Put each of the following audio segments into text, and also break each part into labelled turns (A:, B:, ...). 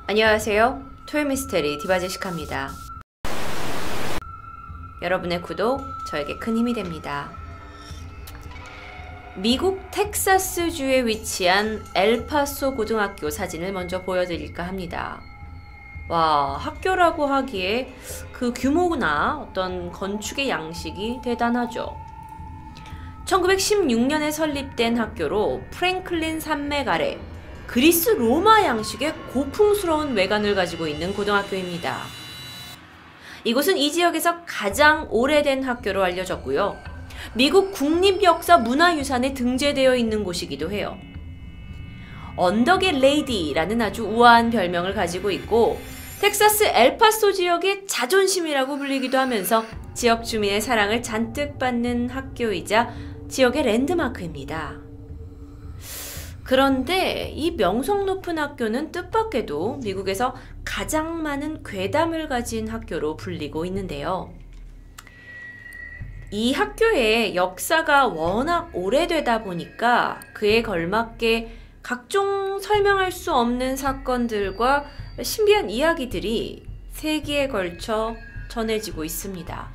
A: 안녕하세요. 토요미스테리 디바제시카입니다. 여러분의 구독 저에게 큰 힘이 됩니다. 미국 텍사스주에 위치한 엘파소 고등학교 사진을 먼저 보여드릴까 합니다. 와, 학교라고 하기에 그 규모나 어떤 건축의 양식이 대단하죠. 1916년에 설립된 학교로 프랭클린 산맥 아래 그리스 로마 양식의 고풍스러운 외관을 가지고 있는 고등학교입니다. 이곳은 이 지역에서 가장 오래된 학교로 알려졌고요. 미국 국립역사문화유산에 등재되어 있는 곳이기도 해요. 언덕의 레이디라는 아주 우아한 별명을 가지고 있고 텍사스 엘파소 지역의 자존심이라고 불리기도 하면서 지역 주민의 사랑을 잔뜩 받는 학교이자 지역의 랜드마크입니다. 그런데 이 명성 높은 학교는 뜻밖에도 미국에서 가장 많은 괴담을 가진 학교로 불리고 있는데요. 이 학교의 역사가 워낙 오래되다 보니까 그에 걸맞게 각종 설명할 수 없는 사건들과 신비한 이야기들이 세기에 걸쳐 전해지고 있습니다.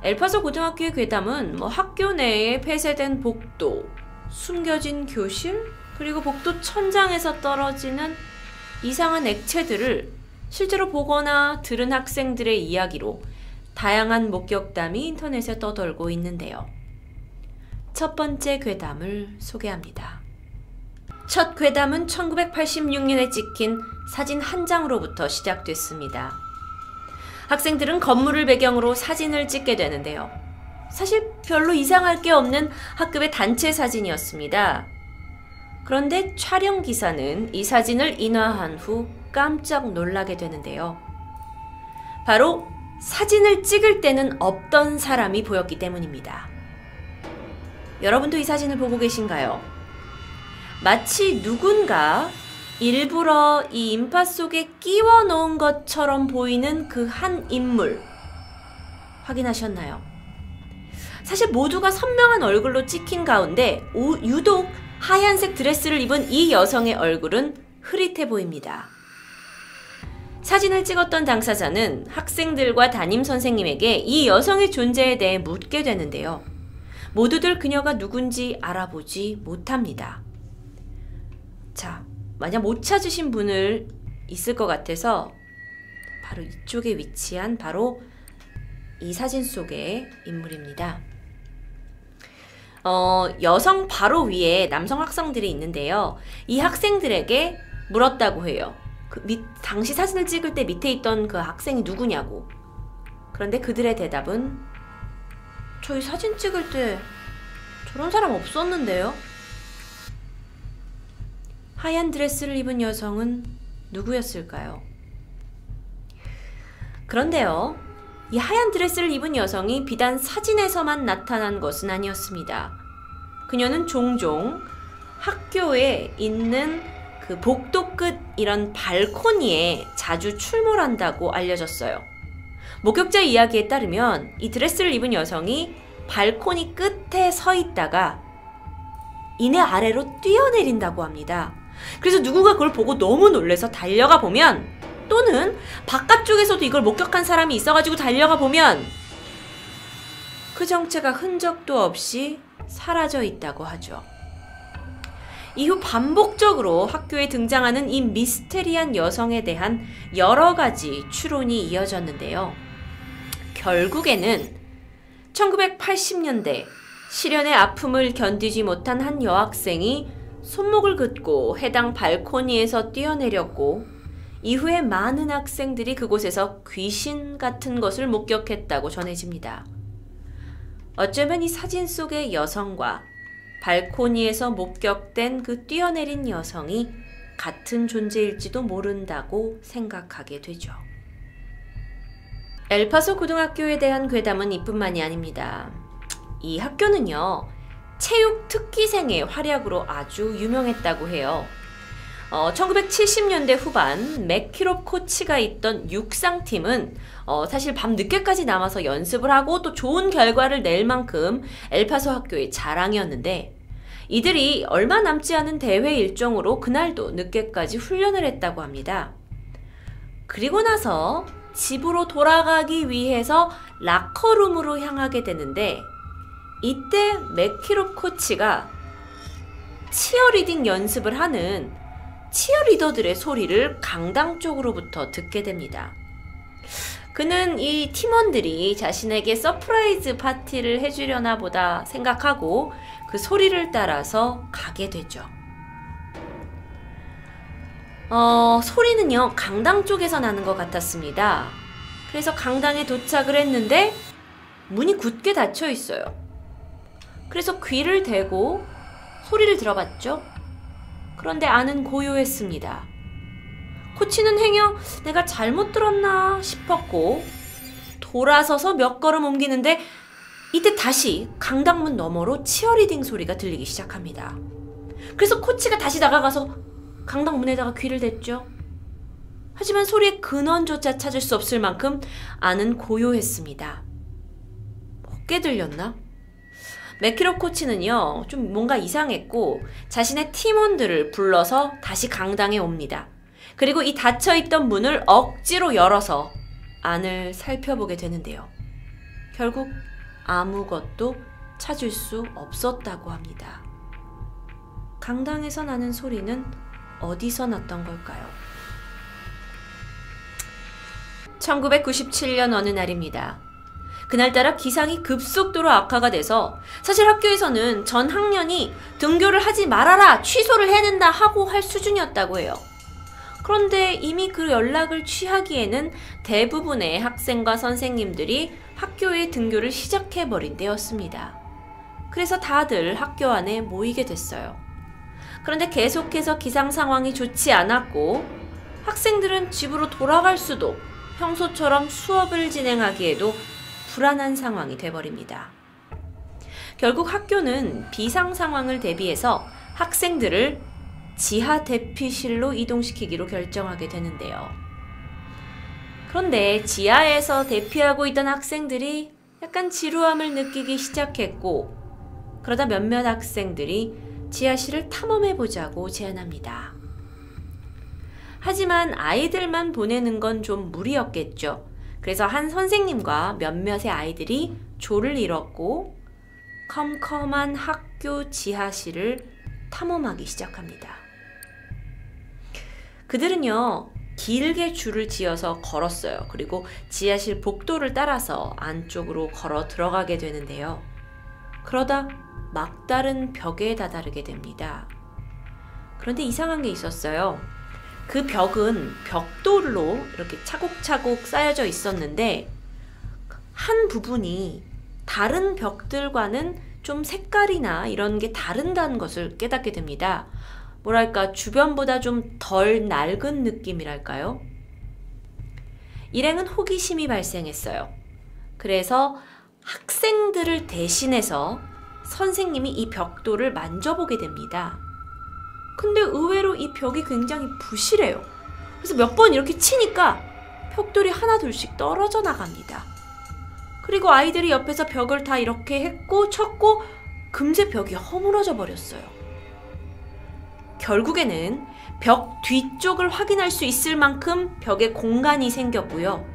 A: 엘파소 고등학교의 괴담은 학교 내에 폐쇄된 복도, 숨겨진 교실, 그리고 복도 천장에서 떨어지는 이상한 액체들을 실제로 보거나 들은 학생들의 이야기로 다양한 목격담이 인터넷에 떠돌고 있는데요. 첫 번째 괴담을 소개합니다. 첫 괴담은 1986년에 찍힌 사진 한 장으로부터 시작됐습니다. 학생들은 건물을 배경으로 사진을 찍게 되는데요. 사실 별로 이상할 게 없는 학급의 단체 사진이었습니다. 그런데 촬영 기사는 이 사진을 인화한 후 깜짝 놀라게 되는데요. 바로 사진을 찍을 때는 없던 사람이 보였기 때문입니다. 여러분도 이 사진을 보고 계신가요? 마치 누군가 일부러 이 인파 속에 끼워 넣은 것처럼 보이는 그 한 인물 확인하셨나요? 사실 모두가 선명한 얼굴로 찍힌 가운데 유독 하얀색 드레스를 입은 이 여성의 얼굴은 흐릿해 보입니다. 사진을 찍었던 당사자는 학생들과 담임 선생님에게 이 여성의 존재에 대해 묻게 되는데요. 모두들 그녀가 누군지 알아보지 못합니다. 자, 만약 못 찾으신 분을 있을 것 같아서 바로 이쪽에 위치한 바로 이 사진 속의 인물입니다. 여성 바로 위에 남성 학생들이 있는데요. 이 학생들에게 물었다고 해요. 당시 사진을 찍을 때 밑에 있던 그 학생이 누구냐고. 그런데 그들의 대답은 저희 사진 찍을 때 저런 사람 없었는데요. 하얀 드레스를 입은 여성은 누구였을까요? 그런데요, 이 하얀 드레스를 입은 여성이 비단 사진에서만 나타난 것은 아니었습니다. 그녀는 종종 학교에 있는 그 복도 끝 이런 발코니에 자주 출몰한다고 알려졌어요. 목격자 이야기에 따르면 이 드레스를 입은 여성이 발코니 끝에 서 있다가 이내 아래로 뛰어내린다고 합니다. 그래서 누군가 그걸 보고 너무 놀라서 달려가 보면, 또는 바깥쪽에서도 이걸 목격한 사람이 있어가지고 달려가 보면 그 정체가 흔적도 없이 사라져 있다고 하죠. 이후 반복적으로 학교에 등장하는 이 미스테리한 여성에 대한 여러 가지 추론이 이어졌는데요. 결국에는 1980년대 시련의 아픔을 견디지 못한 한 여학생이 손목을 긋고 해당 발코니에서 뛰어내렸고, 이후에 많은 학생들이 그곳에서 귀신 같은 것을 목격했다고 전해집니다. 어쩌면 이 사진 속의 여성과 발코니에서 목격된 그 뛰어내린 여성이 같은 존재일지도 모른다고 생각하게 되죠. 엘파소 고등학교에 대한 괴담은 이뿐만이 아닙니다. 이 학교는요, 체육 특기생의 활약으로 아주 유명했다고 해요. 1970년대 후반 맥키롭 코치가 있던 육상팀은 사실 밤 늦게까지 남아서 연습을 하고 또 좋은 결과를 낼 만큼 엘파소 학교의 자랑이었는데, 이들이 얼마 남지 않은 대회 일정으로 그날도 늦게까지 훈련을 했다고 합니다. 그리고 나서 집으로 돌아가기 위해서 라커룸으로 향하게 되는데 이때 맥키롭 코치가 치어리딩 연습을 하는 치어리더들의 소리를 강당 쪽으로부터 듣게 됩니다. 그는 이 팀원들이 자신에게 서프라이즈 파티를 해주려나 보다 생각하고 그 소리를 따라서 가게 되죠. 소리는요, 강당 쪽에서 나는 것 같았습니다. 그래서 강당에 도착을 했는데 문이 굳게 닫혀 있어요. 그래서 귀를 대고 소리를 들어봤죠. 그런데 안은 고요했습니다. 코치는 행여 내가 잘못 들었나 싶었고 돌아서서 몇 걸음 옮기는데 이때 다시 강당문 너머로 치어리딩 소리가 들리기 시작합니다. 그래서 코치가 다시 나가가서 강당문에다가 귀를 댔죠. 하지만 소리의 근원조차 찾을 수 없을 만큼 안은 고요했습니다. 헛게 들렸나? 맥키롭 코치는요, 좀 뭔가 이상했고 자신의 팀원들을 불러서 다시 강당에 옵니다. 그리고 이 닫혀있던 문을 억지로 열어서 안을 살펴보게 되는데요. 결국 아무것도 찾을 수 없었다고 합니다. 강당에서 나는 소리는 어디서 났던 걸까요? 1997년 어느 날입니다. 그날따라 기상이 급속도로 악화가 돼서 사실 학교에서는 전 학년이 등교를 하지 말아라, 취소를 해야 된다 하고 할 수준이었다고 해요. 그런데 이미 그 연락을 취하기에는 대부분의 학생과 선생님들이 학교에 등교를 시작해버린 때였습니다. 그래서 다들 학교 안에 모이게 됐어요. 그런데 계속해서 기상 상황이 좋지 않았고 학생들은 집으로 돌아갈 수도 평소처럼 수업을 진행하기에도 불안한 상황이 돼버립니다. 결국 학교는 비상 상황을 대비해서 학생들을 지하 대피실로 이동시키기로 결정하게 되는데요. 그런데 지하에서 대피하고 있던 학생들이 약간 지루함을 느끼기 시작했고 그러다 몇몇 학생들이 지하실을 탐험해보자고 제안합니다. 하지만 아이들만 보내는 건 좀 무리였겠죠. 그래서 한 선생님과 몇몇의 아이들이 조를 이뤘고 컴컴한 학교 지하실을 탐험하기 시작합니다. 그들은요, 길게 줄을 지어서 걸었어요. 그리고 지하실 복도를 따라서 안쪽으로 걸어 들어가게 되는데요. 그러다 막다른 벽에 다다르게 됩니다. 그런데 이상한 게 있었어요. 그 벽은 벽돌로 이렇게 차곡차곡 쌓여져 있었는데 한 부분이 다른 벽들과는 좀 색깔이나 이런 게 다른다는 것을 깨닫게 됩니다. 뭐랄까, 주변보다 좀 덜 낡은 느낌이랄까요? 일행은 호기심이 발생했어요. 그래서 학생들을 대신해서 선생님이 이 벽돌을 만져보게 됩니다. 근데 의외로 이 벽이 굉장히 부실해요. 그래서 몇 번 이렇게 치니까 벽돌이 하나 둘씩 떨어져 나갑니다. 그리고 아이들이 옆에서 벽을 다 이렇게 했고 쳤고 금세 벽이 허물어져 버렸어요. 결국에는 벽 뒤쪽을 확인할 수 있을 만큼 벽에 공간이 생겼고요.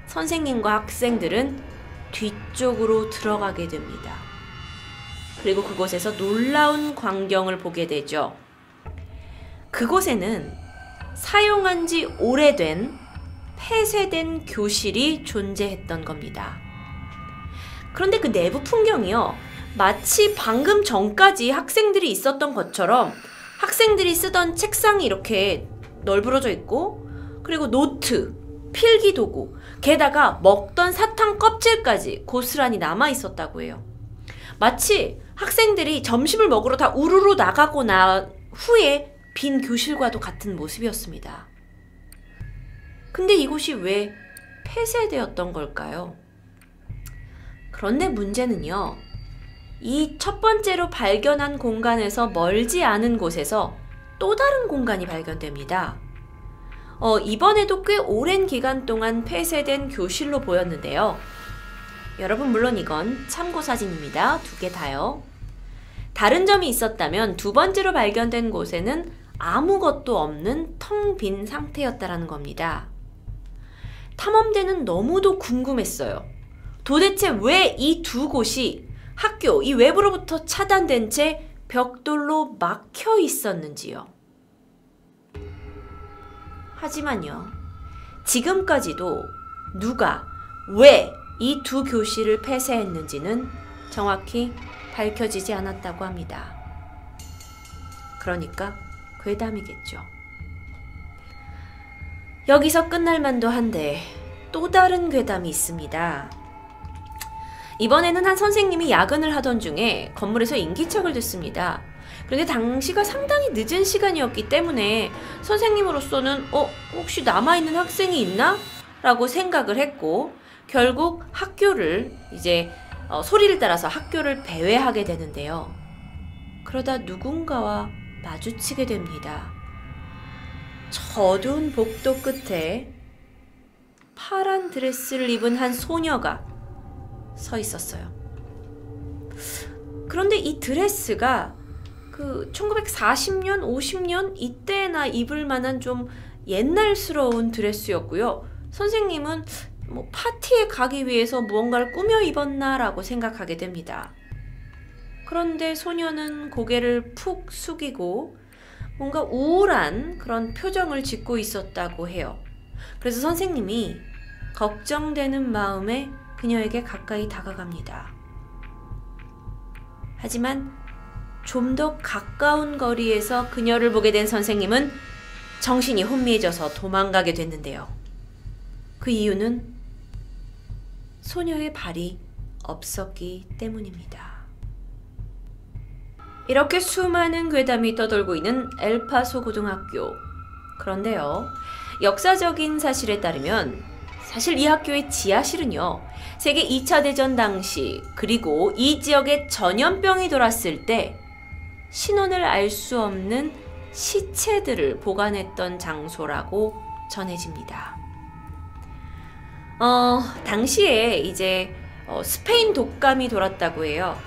A: 선생님과 학생들은 뒤쪽으로 들어가게 됩니다. 그리고 그곳에서 놀라운 광경을 보게 되죠. 그곳에는 사용한 지 오래된 폐쇄된 교실이 존재했던 겁니다. 그런데 그 내부 풍경이요, 마치 방금 전까지 학생들이 있었던 것처럼 학생들이 쓰던 책상이 이렇게 널브러져 있고 그리고 노트, 필기도구, 게다가 먹던 사탕 껍질까지 고스란히 남아 있었다고 해요. 마치 학생들이 점심을 먹으러 다 우르르 나가고 난 후에 빈 교실과도 같은 모습이었습니다. 근데 이곳이 왜 폐쇄되었던 걸까요? 그런데 문제는요, 이 첫 번째로 발견한 공간에서 멀지 않은 곳에서 또 다른 공간이 발견됩니다. 이번에도 꽤 오랜 기간 동안 폐쇄된 교실로 보였는데요. 여러분, 물론 이건 참고 사진입니다. 두 개 다요. 다른 점이 있었다면 두 번째로 발견된 곳에는 아무것도 없는 텅 빈 상태였다라는 겁니다. 탐험대는 너무도 궁금했어요. 도대체 왜 이 두 곳이 학교 이 외부로부터 차단된 채 벽돌로 막혀 있었는지요. 하지만요, 지금까지도 누가 왜 이 두 교실을 폐쇄했는지는 정확히 밝혀지지 않았다고 합니다. 그러니까 괴담이겠죠. 여기서 끝날 만도 한데 또 다른 괴담이 있습니다. 이번에는 한 선생님이 야근을 하던 중에 건물에서 인기척을 듣습니다. 그런데 당시가 상당히 늦은 시간이었기 때문에 선생님으로서는 혹시 남아있는 학생이 있나? 라고 생각을 했고 결국 학교를 이제 소리를 따라서 학교를 배회하게 되는데요. 그러다 누군가와 마주치게 됩니다. 저 어두운 복도 끝에 파란 드레스를 입은 한 소녀가 서 있었어요. 그런데 이 드레스가 1940년, 50년 이때나 입을 만한 좀 옛날스러운 드레스였고요. 선생님은 파티에 가기 위해서 무언가를 꾸며 입었나라고 생각하게 됩니다. 그런데 소녀는 고개를 푹 숙이고 뭔가 우울한 그런 표정을 짓고 있었다고 해요. 그래서 선생님이 걱정되는 마음에 그녀에게 가까이 다가갑니다. 하지만 좀 더 가까운 거리에서 그녀를 보게 된 선생님은 정신이 혼미해져서 도망가게 됐는데요. 그 이유는 소녀의 발이 없었기 때문입니다. 이렇게 수많은 괴담이 떠돌고 있는 엘파소 고등학교. 그런데요, 역사적인 사실에 따르면 사실 이 학교의 지하실은요, 세계 2차 대전 당시 그리고 이 지역에 전염병이 돌았을 때 신원을 알 수 없는 시체들을 보관했던 장소라고 전해집니다. 당시에 이제 스페인 독감이 돌았다고 해요.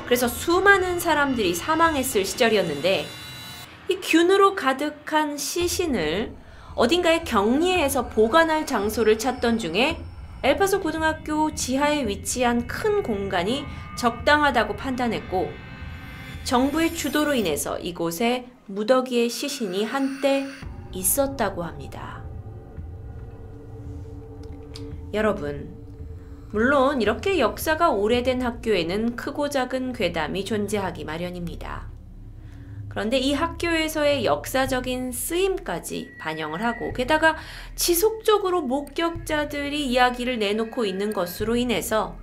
A: 그래서 수많은 사람들이 사망했을 시절이었는데 이 균으로 가득한 시신을 어딘가에 격리해서 보관할 장소를 찾던 중에 엘파소 고등학교 지하에 위치한 큰 공간이 적당하다고 판단했고 정부의 주도로 인해서 이곳에 무더기의 시신이 한때 있었다고 합니다. 여러분, 물론 이렇게 역사가 오래된 학교에는 크고 작은 괴담이 존재하기 마련입니다. 그런데 이 학교에서의 역사적인 쓰임까지 반영을 하고 게다가 지속적으로 목격자들이 이야기를 내놓고 있는 것으로 인해서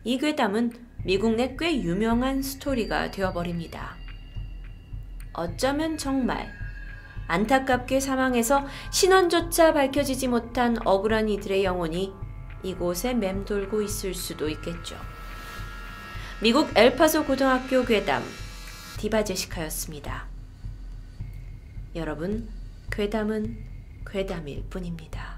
A: 이 괴담은 미국 내 꽤 유명한 스토리가 되어버립니다. 어쩌면 정말 안타깝게 사망해서 신원조차 밝혀지지 못한 억울한 이들의 영혼이 이곳에 맴돌고 있을 수도 있겠죠. 미국 엘파소 고등학교 괴담 디바 제시카였습니다. 여러분, 괴담은 괴담일 뿐입니다.